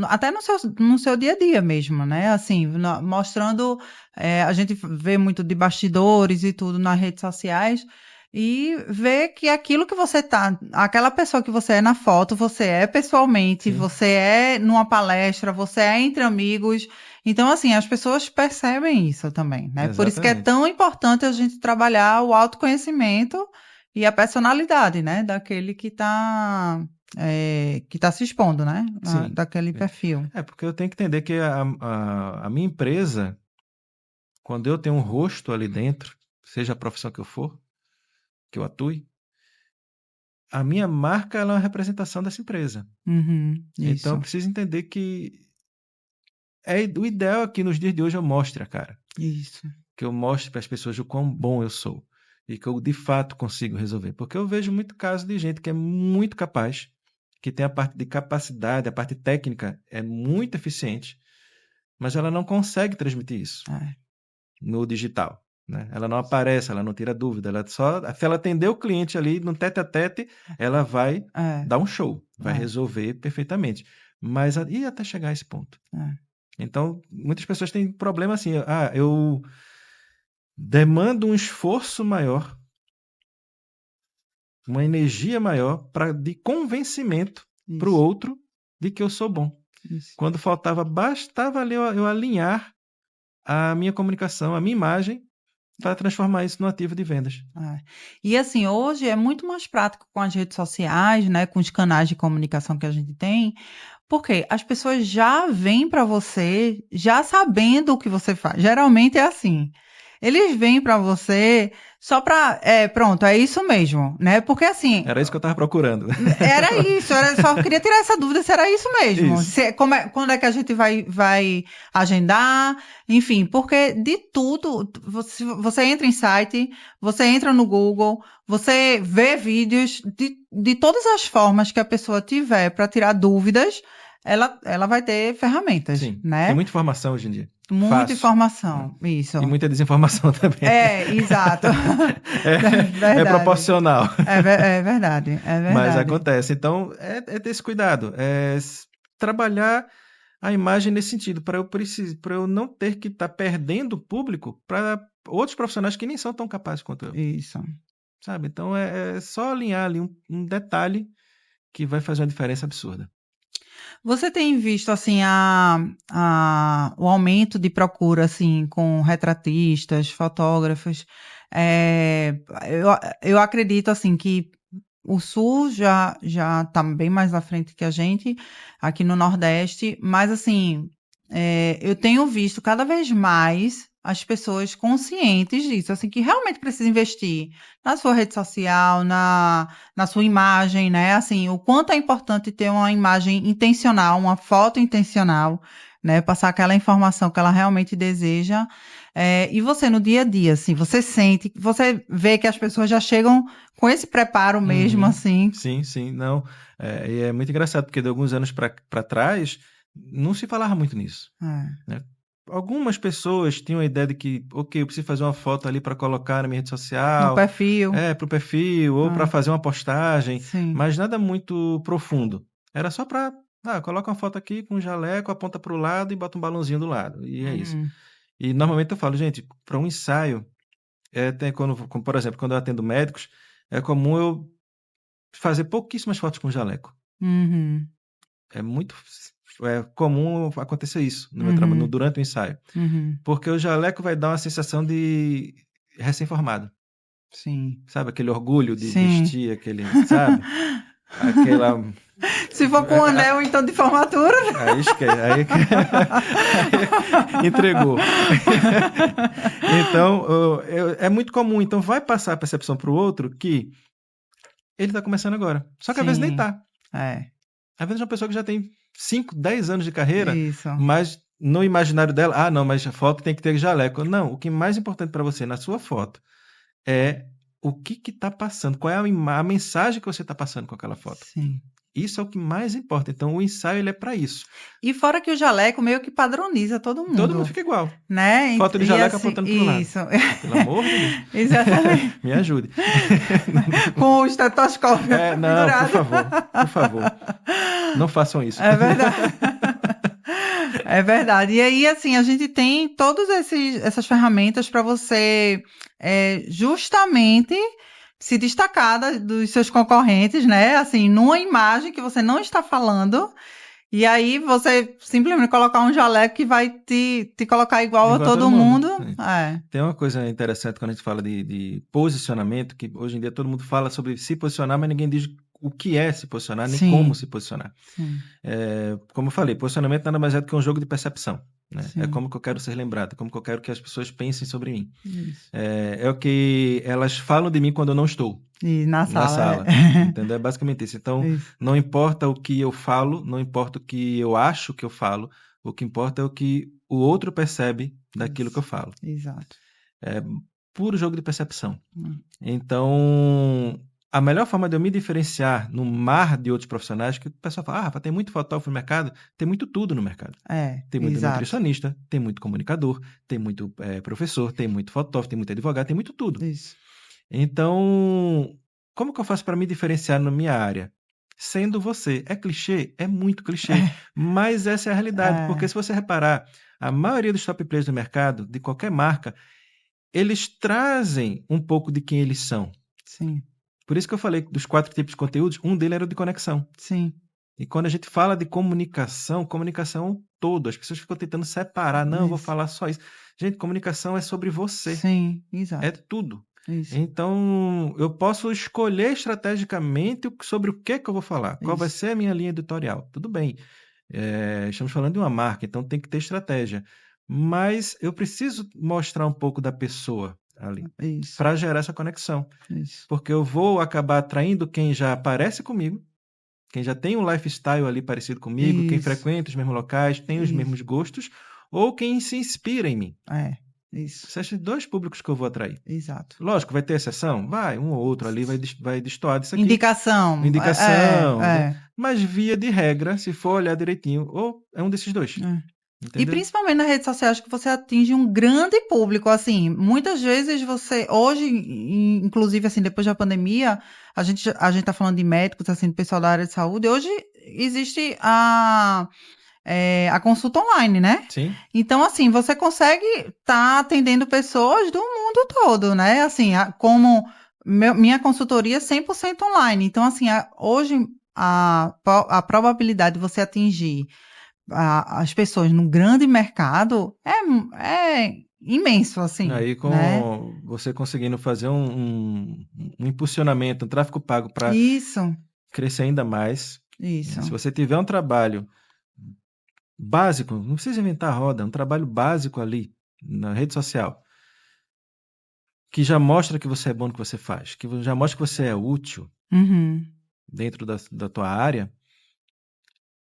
até no seu dia a dia mesmo, né, assim, mostrando, a gente vê muito de bastidores e tudo nas redes sociais, e vê que aquilo que você tá aquela pessoa que você é na foto, você é pessoalmente, Sim, você é numa palestra, você é entre amigos. Então, assim, as pessoas percebem isso também, né, por isso que é exatamente. tão importante a gente trabalhar o autoconhecimento e a personalidade, né, daquele que tá se expondo, né, Sim. daquele perfil. Porque eu tenho que entender que a minha empresa, quando eu tenho um rosto ali dentro, seja a profissão que eu for, que eu atue, a minha marca ela é uma representação dessa empresa. Uhum, Então eu isso, preciso entender que o ideal é que nos dias de hoje eu mostre a cara, isso. que eu mostre para as pessoas o quão bom eu sou e que eu de fato consigo resolver. Porque eu vejo muito caso de gente que é muito capaz, que tem a parte de capacidade, a parte técnica é muito eficiente, mas ela não consegue transmitir isso É, no digital. Né? Ela não aparece, ela não tira dúvida, ela só, se ela atender o cliente ali no tete a tete, ela vai é, dar um show, vai é, resolver perfeitamente. Mas e até chegar a esse ponto? é. Então, muitas pessoas têm problema assim, eu demando um esforço maior, uma energia maior de convencimento para o Isso, outro de que eu sou bom. Isso. Quando faltava, bastava ali eu alinhar a minha comunicação, a minha imagem, para transformar isso no ativo de vendas. É. E assim, hoje é muito mais prático com as redes sociais, né, com os canais de comunicação que a gente tem, porque as pessoas já vêm para você já sabendo o que você faz. Geralmente é assim. Eles vêm para você só para, pronto, é isso mesmo, né? Porque assim, Era isso que eu estava procurando. era isso, só queria tirar essa dúvida se era isso mesmo. Isso. Quando é que a gente vai agendar, enfim, porque de tudo, você entra em site, você entra no Google, você vê vídeos de todas as formas que a pessoa tiver para tirar dúvidas, ela vai ter ferramentas, Sim. Tem né? muita informação hoje em dia. Muita Fácil. informação, isso. E muita desinformação também. Exato. É Verdade. proporcional. É verdade, é Mas verdade. acontece. Então, é ter esse cuidado. Trabalhar a imagem nesse sentido, para eu não ter que estar perdendo público para outros profissionais que nem são tão capazes quanto eu. Isso. Sabe? Então, é só alinhar ali um detalhe que vai fazer uma diferença absurda. Você tem visto assim o aumento de procura assim com retratistas, fotógrafos? É, eu, eu acredito assim que o Sul já está bem mais à frente que a gente aqui no Nordeste, mas assim eu tenho visto cada vez mais as pessoas conscientes disso, assim que realmente precisa investir na sua rede social, na sua imagem, né? Assim, o quanto é importante ter uma imagem intencional, uma foto intencional, né? Passar aquela informação que ela realmente deseja. E você no dia a dia, assim, você sente, você vê que as pessoas já chegam com esse preparo mesmo, Uhum. assim. Sim, sim, não. E é muito engraçado, porque de alguns anos para trás, não se falava muito nisso. É, Né? Algumas pessoas tinham a ideia de que, ok, eu preciso fazer uma foto ali para colocar na minha rede no social, perfil. para o perfil, ou para fazer uma postagem, Sim. mas nada muito profundo. Era só para, coloca uma foto aqui com um jaleco, aponta para o lado e bota um balãozinho do lado. E é isso. Uhum. E normalmente eu falo, gente, para um ensaio, como, por exemplo, quando eu atendo médicos, é comum eu fazer pouquíssimas fotos com jaleco. Uhum. É muito comum acontecer isso no meu trabalho, Uhum. durante o ensaio. Uhum. Porque o jaleco vai dar uma sensação de recém-formado. Sim. Sabe? Aquele orgulho de Sim. vestir, sabe? Aquela. Se for com anel, então de formatura. Aí esquece. Aí entregou. Então, é muito comum. Então, vai passar a percepção para o outro que ele está começando agora. Só que às vezes nem Sim. está. É. Às vezes é uma pessoa que já tem 5, 10 anos de carreira, Isso. mas no imaginário dela, não, mas a foto tem que ter jaleco. Não, o que é mais importante para você na sua foto é o que está passando, qual é a mensagem que você está passando com aquela foto. Sim. Isso é o que mais importa. Então, o ensaio ele é para isso. E fora que o jaleco meio que padroniza todo Todo mundo mundo, fica igual. né? Foto de E jaleco assim, apontando para o lado. isso. Pelo amor de Deus. Exatamente. Me ajude. Com o estetoscópio Não, por pendurado. favor. Por favor. Não façam isso. É verdade. É verdade. E aí, assim, a gente tem todas essas ferramentas para você justamente se destacar dos seus concorrentes, né? Assim, numa imagem que você não está falando. E aí você simplesmente colocar um jaleco que vai te colocar igual a Igual a todo todo mundo. mundo. É. Tem uma coisa interessante quando a gente fala de posicionamento, que hoje em dia todo mundo fala sobre se posicionar, mas ninguém diz o que é se posicionar, nem como Sim, se posicionar. sim, Como eu falei, posicionamento nada mais é do que um jogo de percepção. Né? É sim. como que eu quero ser lembrado, é como que eu quero que as pessoas pensem sobre mim. Isso. É o que elas falam de mim quando eu não estou E na na sala, sala. Entendeu? É basicamente isso. Então, Isso. não importa o que eu falo, não importa o que eu acho que eu falo, o que importa é o que o outro percebe daquilo que eu Isso. falo. Exato. É puro jogo de percepção. Hum. Então, a melhor forma de eu me diferenciar no mar de outros profissionais, que o pessoal fala, Rafa, tem muito fotógrafo no mercado, tem muito tudo no mercado. Tem muito Exato. nutricionista, tem muito comunicador, tem muito professor, tem muito fotógrafo, tem muito advogado, tem muito tudo. Isso. Então, como que eu faço para me diferenciar na minha área? Sendo você. É clichê? É muito clichê. Mas essa é a realidade. Porque se você reparar, a maioria dos top players do mercado, de qualquer marca, eles trazem um pouco de quem eles são. Sim, Por isso que eu falei dos 4 tipos de conteúdos, um deles era o de conexão. sim. E quando a gente fala de comunicação é um todo. As pessoas ficam tentando separar. Não, eu vou Isso. falar só isso. Gente, comunicação é sobre você. Sim, É exato. tudo. Isso, Então, eu posso escolher estrategicamente sobre o que eu vou falar. Qual vai isso, ser a minha linha editorial. Tudo bem. Estamos falando de uma marca, então tem que ter estratégia. Mas eu preciso mostrar um pouco da pessoa ali isso, para gerar essa conexão. isso, Porque eu vou acabar atraindo quem já parece comigo, quem já tem um lifestyle ali parecido comigo, quem isso, frequenta os mesmos locais, tem os isso. mesmos gostos, ou quem se inspira em mim. Isso, São esses dois públicos que eu vou atrair. exato. Lógico, vai ter exceção? Vai, um ou outro ali vai destoar disso aqui. Indicação, Indicação, né? é. Mas via de regra, se for olhar direitinho, ou é um desses dois. E Entendeu? principalmente nas redes sociais que você atinge um grande público, assim, muitas vezes você, hoje, inclusive, assim, depois da pandemia, a gente tá falando de médicos, assim, do pessoal da área de saúde, hoje existe a consulta online, né? Sim. Então, assim, você consegue estar atendendo pessoas do mundo todo, né? Assim, como minha consultoria é 100% online. Então, assim, hoje a probabilidade de você atingir as pessoas num grande mercado é imenso, assim, Aí né? com você conseguindo fazer um impulsionamento, um tráfego pago para Isso, crescer ainda mais, né? Se isso, você tiver um trabalho básico, não precisa inventar a roda, um trabalho básico ali na rede social, que já mostra que você é bom no que você faz, que já mostra que você é útil uhum, dentro da tua área,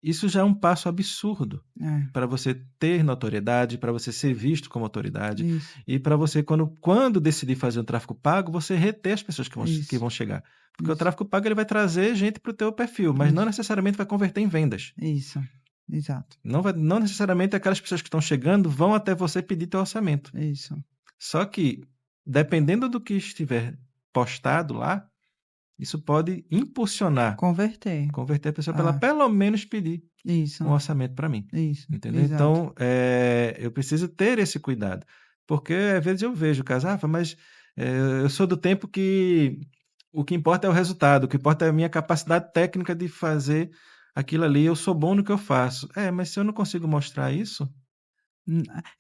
isso já é um passo absurdo é, para você ter notoriedade, para você ser visto como autoridade isso, e para você, quando decidir fazer um tráfego pago, você reter as pessoas que isso, vão chegar. Porque o isso, tráfego pago ele vai trazer gente para o teu perfil, mas não necessariamente vai converter em vendas. isso, exato, Não necessariamente aquelas pessoas que estão chegando vão até você pedir teu orçamento. isso, Só que, dependendo do que estiver postado lá, isso pode impulsionar, converter, converter a pessoa para ela ah, pelo menos pedir isso, um orçamento para mim. isso, Entendeu? exato, Então, eu preciso ter esse cuidado. Porque às vezes eu vejo o caso, mas eu sou do tempo que o que importa é o resultado, o que importa é a minha capacidade técnica de fazer aquilo ali, eu sou bom no que eu faço. Mas se eu não consigo mostrar isso,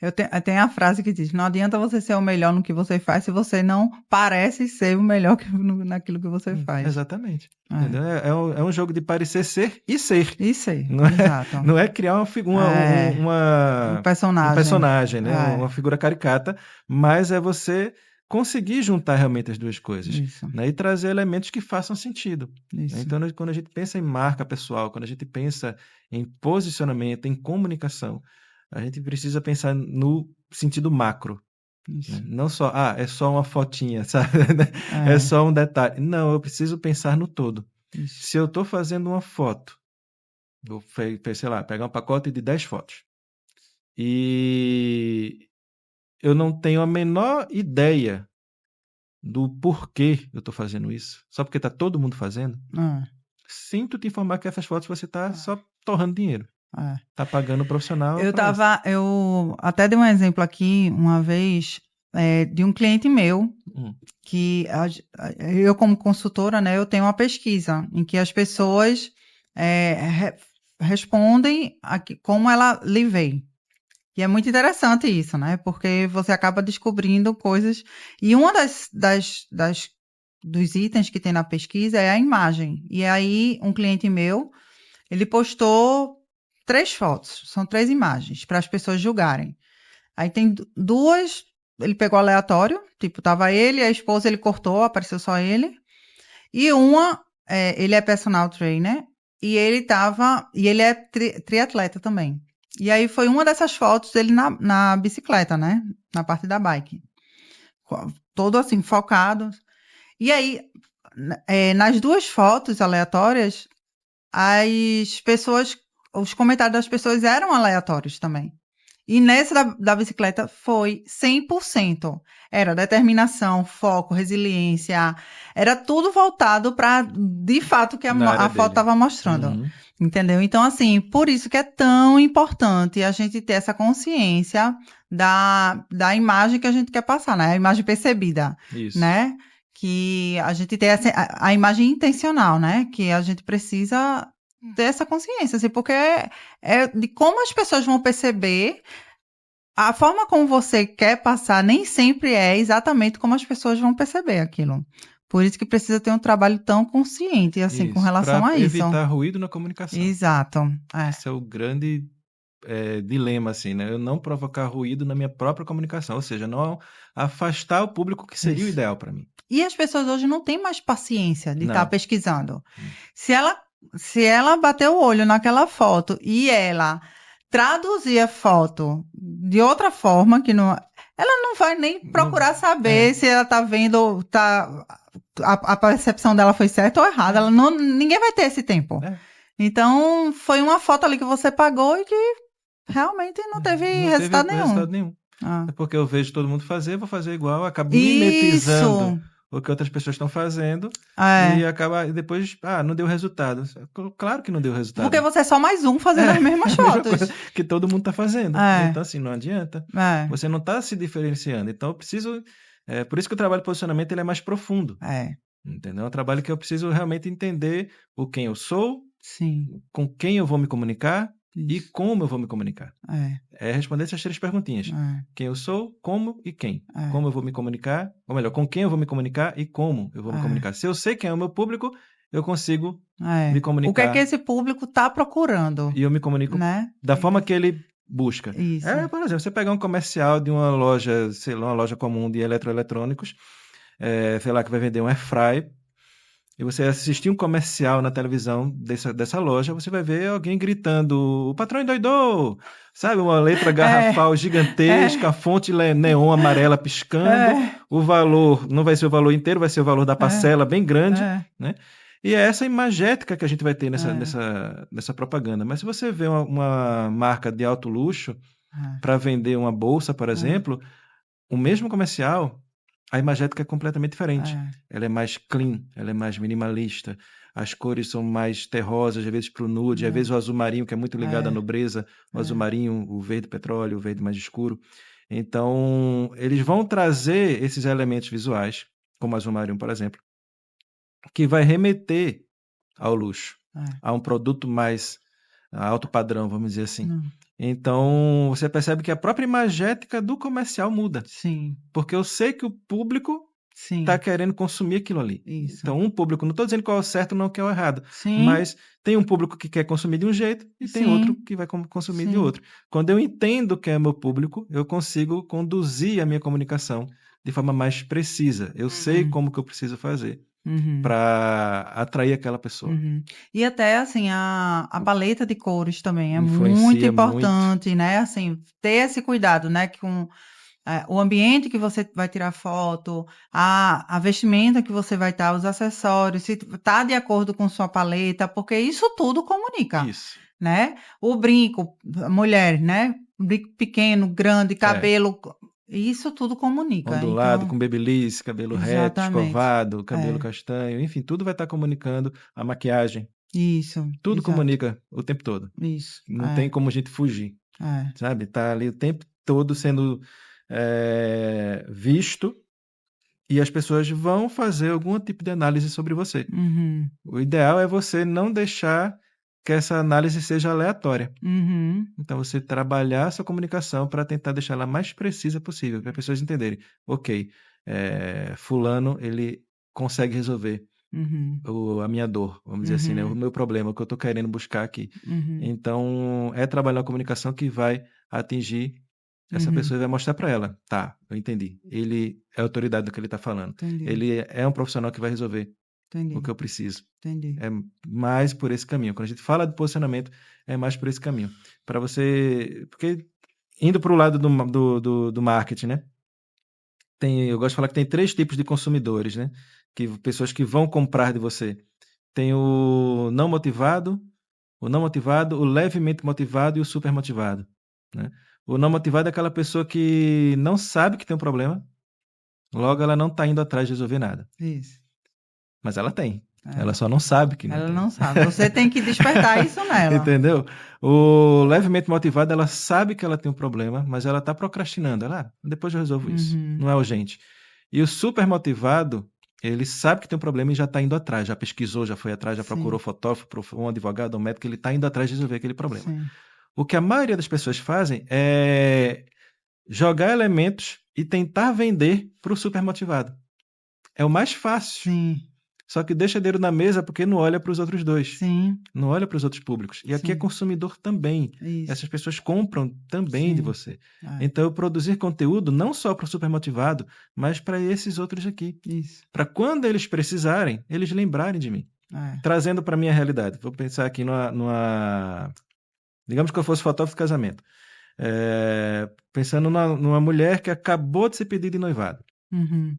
eu tenho a frase que diz, não adianta você ser o melhor no que você faz se você não parece ser o melhor naquilo que você faz, exatamente. Entendeu? É um jogo de parecer ser e ser. isso aí, Não é, exato, não é criar uma, é, um um personagem, personagem, né? Uma figura caricata, mas é você conseguir juntar realmente as duas coisas, isso, né? E trazer elementos que façam sentido, né? isso, Então, quando a gente pensa em marca pessoal, quando a gente pensa em posicionamento, em comunicação, a gente precisa pensar no sentido macro, né? isso, Não só, é só uma fotinha, sabe? É é, só um detalhe. Não, eu preciso pensar no todo. isso, Se eu estou fazendo uma foto, vou, sei lá, pegar um pacote de 10 fotos e eu não tenho a menor ideia do porquê eu estou fazendo isso, só porque está todo mundo fazendo, é, sinto te informar que essas fotos você está só torrando dinheiro, é. está pagando o profissional para isso. Eu até dei um exemplo aqui uma vez de um cliente meu Hum, que eu como consultora, né, eu tenho uma pesquisa em que as pessoas respondem como ela lhe vê. E é muito interessante isso, né? Porque você acaba descobrindo coisas. E uma dos itens que tem na pesquisa é a imagem. E aí, um cliente meu, ele postou 3 fotos, são 3 imagens, para as pessoas julgarem. Aí tem duas, ele pegou aleatório, tipo, tava ele, a esposa ele cortou, apareceu só ele. E uma, ele é personal trainer, e ele é triatleta também. E aí foi uma dessas fotos dele na bicicleta, né? Na parte da bike. Todo assim, focado. E aí, nas duas fotos aleatórias, as pessoas, os comentários das pessoas eram aleatórios também. E nessa da bicicleta foi 100%. Era determinação, foco, resiliência. Era tudo voltado para, de fato, que na área a foto dele. estava mostrando. Uhum, Entendeu? Então, assim, por isso que é tão importante a gente ter essa consciência da imagem que a gente quer passar, né? A imagem percebida, isso. né? Que a gente tem a imagem intencional, né? Que a gente precisa ter essa consciência, assim, porque é de como as pessoas vão perceber. A forma como você quer passar nem sempre é exatamente como as pessoas vão perceber aquilo. Por isso que precisa ter um trabalho tão consciente, assim, com Isso, relação para a isso. evitar ruído na comunicação. Exato. Esse é o grande dilema, assim, né? Eu não provocar ruído na minha própria comunicação, ou seja, não afastar o público que seria o Isso. ideal para mim. E as pessoas hoje não têm mais paciência de estar Não. pesquisando. Se ela, se ela bater o olho naquela foto e ela traduzir a foto de outra forma, que não, ela não vai nem procurar Não, saber se ela está vendo, a percepção dela foi certa ou errada. Ela não, ninguém vai ter esse tempo. é, Então, foi uma foto ali que você pagou e que realmente não teve não teve resultado nenhum. resultado nenhum. Ah. É porque eu vejo todo mundo fazer, vou fazer igual, acabo mimetizando Isso! o que outras pessoas estão fazendo e É. acaba e depois, não deu resultado. Claro que não deu Porque resultado. você é só mais um fazendo as É mesmas a mesma coisa fotos. que todo mundo está fazendo. É, Então, assim, não adianta. é, Você não está se diferenciando. Então, eu preciso. Por isso que o trabalho de posicionamento ele é mais profundo. é. Entendeu? É um trabalho que eu preciso realmente entender o quem eu sou, Sim, com quem eu vou me comunicar e isso. como eu vou me comunicar. É, É responder essas três perguntinhas. é, Quem eu sou, como e quem. é, Como eu vou me comunicar, ou melhor, com quem eu vou me comunicar e como eu vou me é, comunicar. Se eu sei quem é o meu público, eu consigo me é. O que é que comunicar esse público está procurando, e eu me comunico né? da forma que ele busca. Isso. Por exemplo, você pegar um comercial de uma loja, sei lá, uma loja comum de eletroeletrônicos, sei lá, que vai vender um airfryer, e você assistir um comercial na televisão dessa loja, você vai ver alguém gritando: o patrão endoidou! Sabe, uma letra É, garrafal gigantesca, a é, fonte neon amarela piscando, é, o valor não vai ser o valor inteiro, vai ser o valor da é, parcela bem grande, é, né? E é essa imagética que a gente vai ter é, nessa propaganda. Mas se você vê uma marca de alto luxo para vender uma bolsa, por é, exemplo, o mesmo comercial, a imagética é completamente diferente. é, Ela é mais clean, ela é mais minimalista, as cores são mais terrosas, às vezes para o nude, às vezes o azul marinho, que é muito ligado à é, nobreza, o azul é, marinho, o verde petróleo, o verde mais escuro. Então, eles vão trazer esses elementos visuais, como o azul marinho, por exemplo, que vai remeter ao luxo, é. a um produto mais alto padrão, vamos dizer assim. Não, Então, você percebe que a própria imagética do comercial muda, sim, porque eu sei que o público está sim, querendo consumir aquilo ali. isso. Então, um público, não estou dizendo qual é o certo não qual é o errado, Sim, mas tem um público que quer consumir de um jeito e tem outro sim, que vai consumir de sim. outro. Quando eu entendo quem é meu público, eu consigo conduzir a minha comunicação de forma mais precisa. Eu sei Uhum, como que eu preciso fazer uhum. para atrair aquela pessoa. Uhum. E até assim, a paleta de cores também é muito Influencia muito. importante, né? Assim, ter esse cuidado, né? Com o ambiente que você vai tirar foto, a vestimenta que você vai estar, os acessórios, se está de acordo com sua paleta, porque isso tudo comunica, Isso. né? O brinco, a mulher, né? Brinco pequeno, grande, É. cabelo, isso tudo comunica. Ondulado, Então, com babyliss, cabelo reto, exatamente. escovado, cabelo É, castanho, enfim, tudo vai estar comunicando. A maquiagem, isso, tudo exato. comunica o tempo todo. Isso. Não tem como a gente fugir, É. sabe? Tá ali o tempo todo sendo visto e as pessoas vão fazer algum tipo de análise sobre você. Uhum, O ideal é você não deixar que essa análise seja aleatória. uhum, Então, você trabalhar a sua comunicação para tentar deixar ela mais precisa possível, para as pessoas entenderem. Ok, fulano, ele consegue resolver uhum, a minha dor, vamos dizer assim, né? O uhum, meu problema, o que eu estou querendo buscar aqui. uhum, Então, é trabalhar a comunicação que vai atingir essa uhum. pessoa e vai mostrar para ela, tá, eu entendi. Ele é autoridade do que ele está falando. Entendi, Ele é um profissional que vai resolver o entendi, que eu preciso. entendi. É mais por esse caminho. Quando a gente fala de posicionamento, é mais por esse caminho. Para você. Porque indo para o lado do marketing, né? Eu gosto de falar que tem três tipos de consumidores, né? Pessoas que vão comprar de você. Tem o não motivado, o levemente motivado e o super motivado, né? O não motivado é aquela pessoa que não sabe que tem um problema, logo ela não está indo atrás de resolver nada. Isso. Mas ela tem. Ela É. só não sabe que não Ela tem. não sabe. Você tem que despertar isso nela. Entendeu? O levemente motivado, ela sabe que ela tem um problema, mas ela está procrastinando. Depois eu resolvo isso. Uhum, Não é urgente. E o super motivado, Ele sabe que tem um problema e já está indo atrás, já pesquisou, já foi atrás, já Sim. procurou fotógrafo, um advogado, um médico, ele está indo atrás de resolver aquele problema. Sim. O que a maioria das pessoas fazem é jogar elementos e tentar vender para o supermotivado. É o mais fácil. Sim. Só que deixa dinheiro na mesa porque não olha para os outros dois. Sim. Não olha para os outros públicos. E aqui é Sim. consumidor também. Isso. Essas pessoas compram também Sim. de você. É. Então, eu produzir conteúdo não só para o supermotivado, mas para esses outros aqui. Isso. Para quando eles precisarem, eles lembrarem de mim. É. Trazendo para a minha realidade. Vou pensar aqui digamos que eu fosse fotógrafo de casamento. Pensando numa mulher que acabou de ser pedida de noivado. Uhum.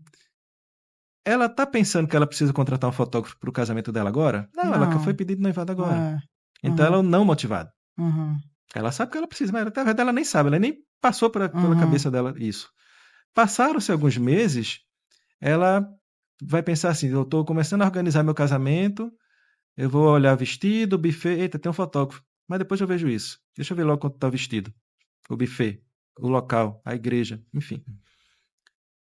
Ela tá pensando que ela precisa contratar um fotógrafo para o casamento dela agora? Não, ela foi Não. pedida de noivado agora. É. Então ela é Uhum. um não motivado. Uhum. Ela sabe que ela precisa, mas na verdade ela nem sabe, ela nem passou pela Uhum. cabeça dela isso. Passaram-se alguns meses, ela vai pensar assim: eu estou começando a organizar meu casamento, eu vou olhar vestido, buffet, eita, tem um fotógrafo. Mas depois eu vejo isso. Deixa eu ver logo quanto está o vestido, o buffet, o local, a igreja, enfim.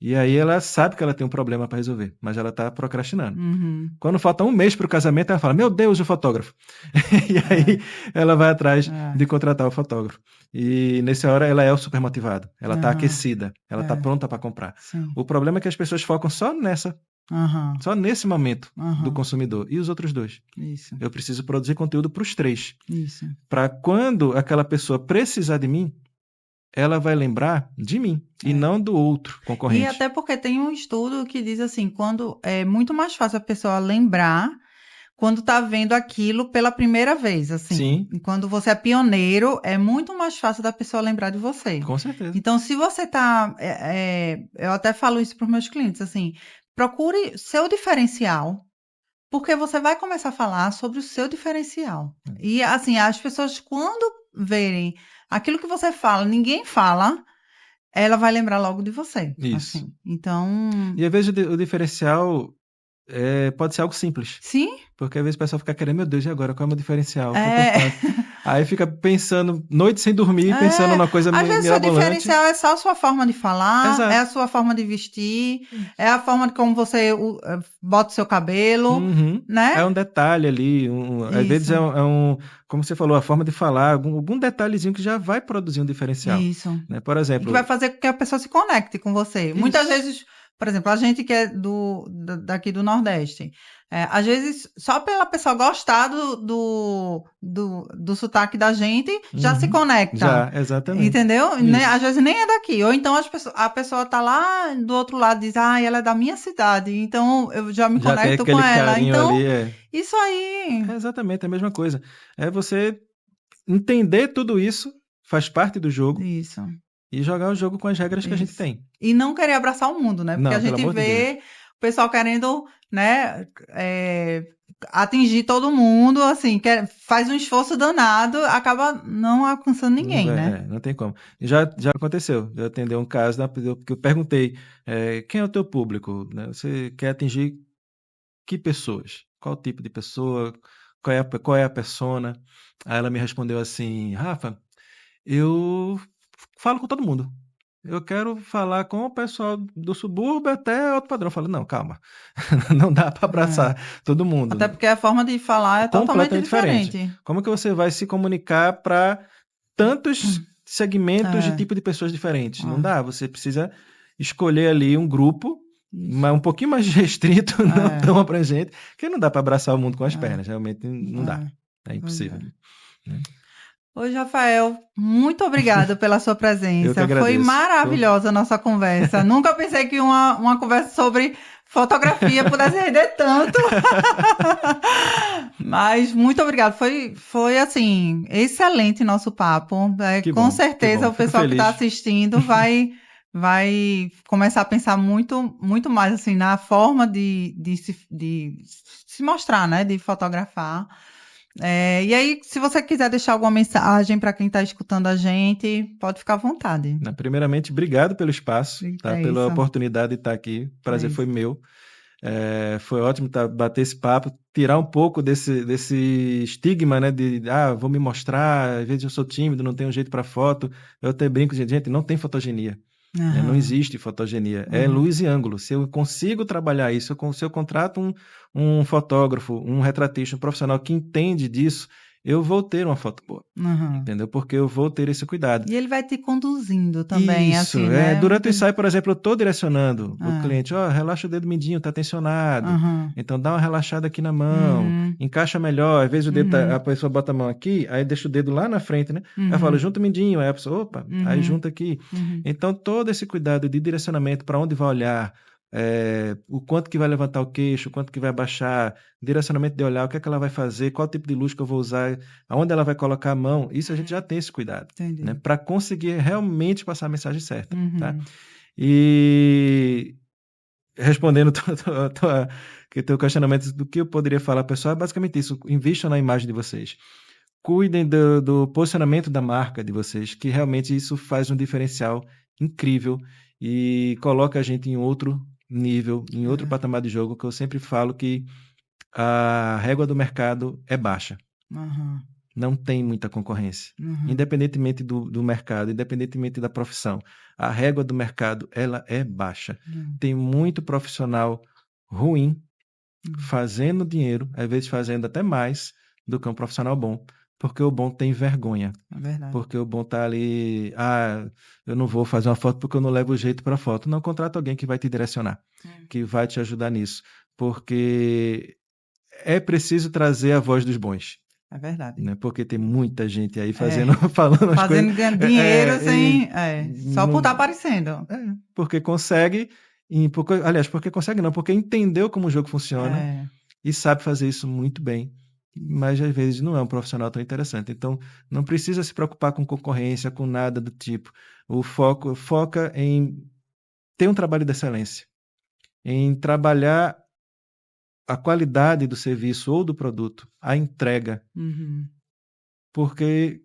E aí ela sabe que ela tem um problema para resolver, mas ela está procrastinando. Uhum. Quando falta um mês para o casamento, ela fala: meu Deus, o fotógrafo. E aí ela vai atrás de contratar o fotógrafo. E nessa hora ela é o super motivado. Ela está Uhum. aquecida, ela está É. pronta para comprar. Sim. O problema é que as pessoas focam só Uhum. só nesse momento do Uhum. consumidor. E os outros dois? Isso. Eu preciso produzir conteúdo para os três. Isso. Para quando aquela pessoa precisar de mim, ela vai lembrar de mim e não do outro E concorrente. até porque tem um estudo que diz assim, quando é muito mais fácil a pessoa lembrar quando está vendo aquilo pela primeira vez, assim. Sim. E quando você é pioneiro, é muito mais fácil da pessoa lembrar de você. Com certeza. Então, se você está... eu até falo isso para os meus clientes, assim, procure seu diferencial, porque você vai começar a falar sobre o seu diferencial. E, assim, as pessoas, quando verem aquilo que você fala, ninguém fala, ela vai lembrar logo de você. Isso. Assim. Então... E às vezes o diferencial pode ser algo simples. Sim. Porque às vezes o pessoal fica querendo: meu Deus, e agora? Qual é o meu diferencial? O que é que eu É. faço? Aí fica pensando, noite sem dormir, pensando numa coisa Às vezes seu mirabolante. diferencial é só a sua forma de falar, Exato. é a sua forma de vestir, é a forma de como você bota o seu cabelo, Uhum. né? É um detalhe ali, às vezes Isso. como você falou, a forma de falar, algum detalhezinho que já vai produzir um diferencial. Isso. Né? Por E exemplo, que vai fazer com que a pessoa se conecte com você. Isso. Muitas vezes, por exemplo, a gente que é daqui do Nordeste, às vezes, só pela pessoa gostar do sotaque da gente, já se conecta. Já, exatamente. Entendeu? Isso. Às vezes nem é daqui. Ou então a pessoa tá lá do outro lado e diz, ela é da minha cidade, então eu já me Já tem conecto com aquele ela. carinho Então, ali, isso aí. É exatamente a mesma coisa. É você entender tudo isso, faz parte do jogo, Isso. e jogar o jogo com as regras que a gente Isso. tem. E não querer abraçar o mundo, né? Porque Não, a pelo gente amor de vê Deus. o pessoal querendo, né, atingir todo mundo, assim, faz um esforço danado, acaba não alcançando ninguém, né? Não tem como. Já aconteceu. Eu atendi um caso que eu perguntei: quem é o teu público? Né? Você quer atingir que pessoas? Qual tipo de pessoa? Qual é a persona? Aí ela me respondeu assim: Rafa, eu falo com todo mundo. Eu quero falar com o pessoal do subúrbio até alto padrão. Eu falei: não, calma. Não dá para abraçar todo mundo. Até porque a forma de falar é totalmente Completamente diferente. diferente. Como que você vai se comunicar para tantos segmentos de tipo de pessoas diferentes? Não dá. Você precisa escolher ali um grupo, mas um pouquinho mais restrito, não tão abrangente, que não dá para abraçar o mundo com as pernas. Realmente não dá. É impossível. Hoje, Rafael, muito obrigada pela sua presença. Eu que agradeço. Foi maravilhosa a nossa conversa. Nunca pensei que uma conversa sobre fotografia pudesse render tanto. Mas muito obrigada. Foi assim, excelente nosso papo. Que Com bom, certeza o Fico pessoal que está feliz. assistindo vai começar a pensar muito, muito mais assim na forma de se mostrar, né? De fotografar. E aí, se você quiser deixar alguma mensagem para quem está escutando a gente, pode ficar à vontade. Primeiramente, obrigado pelo espaço, pela oportunidade de estar aqui. O prazer foi meu. Foi ótimo bater esse papo, tirar um pouco desse estigma, né? Vou me mostrar, às vezes eu sou tímido, não tenho jeito para foto. Eu até brinco, gente, não tem fotogenia. né? Não Aham. existe fotogenia, é Uhum. luz e ângulo. Se eu consigo trabalhar isso, se eu contrato um fotógrafo, um retratista, um profissional que entende disso, eu vou ter uma foto boa, Aham. entendeu? Porque eu vou ter esse cuidado. E ele vai te conduzindo também, assim, Isso, né? durante o ensaio, por exemplo, eu estou direcionando o Ah, cliente, ó, relaxa o dedo mindinho, tá tensionado, aham. então dá uma relaxada aqui na mão, Uhum. encaixa melhor, às vezes o dedo a Uhum. pessoa bota a mão aqui, aí deixa o dedo lá na frente, né? Aí eu falo, Uhum. junta o mindinho, aí a pessoa, opa, aí Uhum. junta aqui. Uhum. Então todo esse cuidado de direcionamento para onde vai olhar, o quanto que vai levantar o queixo, o quanto que vai abaixar, direcionamento de olhar, o que é que ela vai fazer, qual tipo de luz que eu vou usar, aonde ela vai colocar a mão, isso a gente já tem esse cuidado, né? Entendi. Para conseguir realmente passar a mensagem certa, tá? Uhum. E respondendo que teu questionamento do que eu poderia falar, pessoal, é basicamente isso. Invistam na imagem de vocês. Cuidem do posicionamento da marca de vocês, que realmente isso faz um diferencial incrível e coloca a gente em outro nível, em outro É. patamar de jogo, que eu sempre falo que a régua do mercado é baixa. Aham. Não tem muita concorrência. Uhum. Independentemente do mercado, independentemente da profissão, a régua do mercado ela é baixa. Uhum. Tem muito profissional ruim Uhum. fazendo dinheiro, às vezes fazendo até mais do que um profissional bom, porque o bom tem vergonha. É verdade. Porque o bom tá ali, eu não vou fazer uma foto porque eu não levo o jeito para a foto. Não, contrata alguém que vai te direcionar, Uhum. que vai te ajudar nisso, porque é preciso trazer a voz dos bons, É verdade. né? Porque tem muita gente aí É. fazendo, falando as coisas, Fazendo dinheiro e sem. É. Só por estar não, aparecendo. porque consegue, aliás, porque consegue não, porque entendeu como o jogo funciona É. e sabe fazer isso muito bem, mas às vezes não é um profissional tão interessante. Então, não precisa se preocupar com concorrência, com nada do tipo. O foco foca em ter um trabalho de excelência, em trabalhar a qualidade do serviço ou do produto, a entrega, Uhum. porque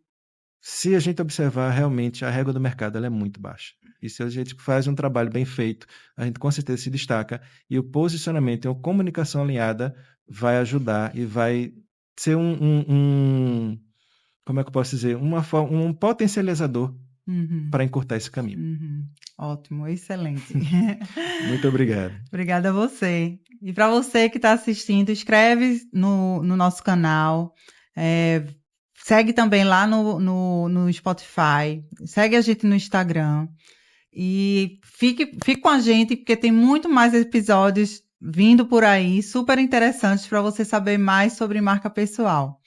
se a gente observar realmente a régua do mercado ela é muito baixa. E se a gente faz um trabalho bem feito, a gente com certeza se destaca e o posicionamento e a comunicação alinhada vai ajudar e vai ser como é que eu posso dizer, um potencializador Uhum. para encurtar esse caminho. Uhum. Ótimo, excelente. Muito obrigado. Obrigada a você. E para você que está assistindo, inscreve no nosso canal. É, segue também lá no Spotify. Segue a gente no Instagram. E fique com a gente, porque tem muito mais episódios vindo por aí, super interessantes para você saber mais sobre marca pessoal.